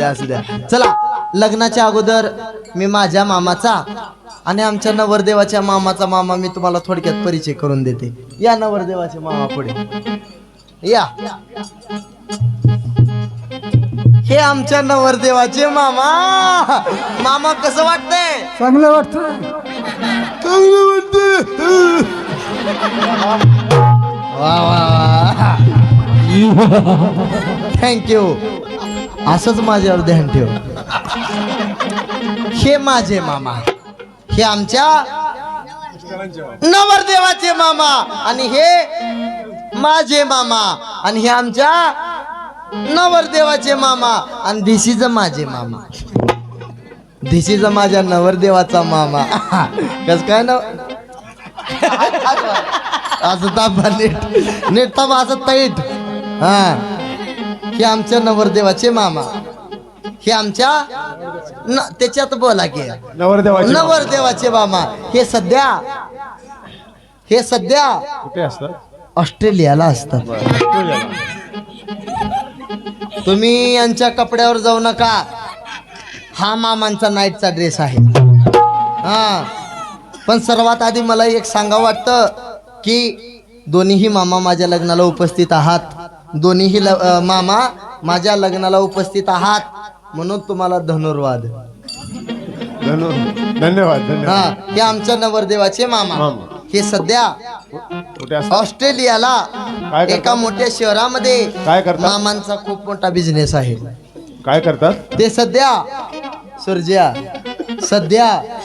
असू द्या. चला, लग्नाच्या अगोदर मी माझ्या मामाचा आणि आमच्या नवरदेवाच्या मामाचा मामा मी तुम्हाला थोडक्यात परिचय करून देते. या नवरदेवाचे मामा पुढे या. हे आमच्या नवरदेवाचे मामा. मामा कसं वाटतंय? चांगलं वाटतं. चांगलं वाटतंय. वा वा, थँक्यू. असंच माझ्यावर ध्यान ठेव. हे माझे मामा, हे आमच्या नवरदेवाचे मामा आणि हे माझे मामा आणि हे आमच्या नवरदेवाचे मामा आणि धिस इज माझे मामा. धिस इज माझ्या नवरदेवाचा मामा. कस काय ना असं तापा नीट नीट तापा असं तैट. हा, हे आमच्या नवरदेवाचे मामा, हे आमच्या त्याच्यात बोला की नवरदेवाचे मामा. हे सध्या कुठे असतात? ऑस्ट्रेलियाला असतात. तुम्ही यांच्या कपड्यावर जाऊ नका. हा मामांचा नाईटचा ड्रेस आहे. हा, पण सर्वात आधी मला एक सांगावं वाटतं की दोन्हीही मामा माझ्या लग्नाला उपस्थित आहात. दोन्हीही मामा माझ्या लग्नाला उपस्थित आहात म्हणून तुम्हाला धन्यवाद. धन्यवाद. हा, हे आमच्या नवरदेवाचे मामा. हे सध्या ऑस्ट्रेलियाला एका मोठ्या शहरामध्ये काय करतात? मामांचा खूप मोठा बिझनेस आहे. काय करतात ते सध्या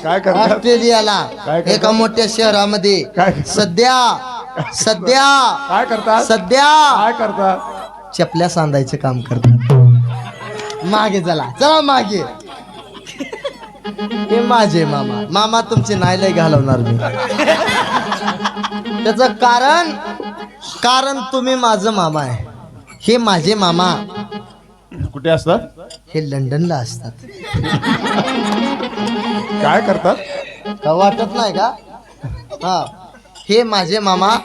काय करतात? ऑस्ट्रेलियाला काय करतात? एका मोठ्या शहरामध्ये काय करतात? सध्या काय करतात? काय करतात? चपल्या सांधायचं काम करतात. मागे चला मागे. हे माझे मामा तुमचे नाईलाय घालवणार मी. त्याचं कारण तुम्ही माझं मामा आहे. हे माझे मामा कुठे असतात? हे लंडनला असतात. काय करतात? का वाटत नाही का? हा, हे माझे मामा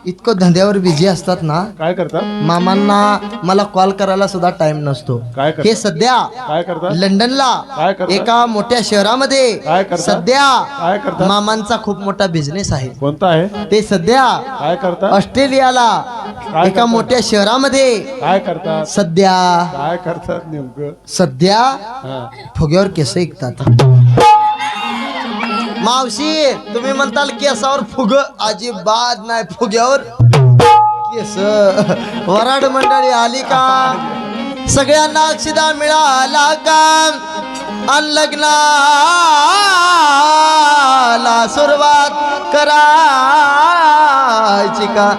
इतकं धंद्यावर बिझी असतात ना. काय करतात? मामांना मला कॉल करायला सुद्धा टाइम नसतो. काय करतात? हे सध्या काय करतात? लंडनला काय करतात? एका मोठ्या शहरामध्ये काय करतात? सध्या काय करतात? मामांचा खूप मोठा बिझनेस आहे. कोणता आहे? ते सध्या काय करतात? ऑस्ट्रेलियाला काय एका करतात? मोठ्या शहरामध्ये काय करतात? सध्या काय करतात नेमकं? सध्या फुग्यावर केस ऐकतात. मावशी, तुम्ही म्हणताल केसावर फुग, अजिबात नाही. फुग्यावर केस. वराड मंडळी आली का? सगळ्यांना अक्षदा मिळाला का? आणि लग्नाला सुरुवात करायची का?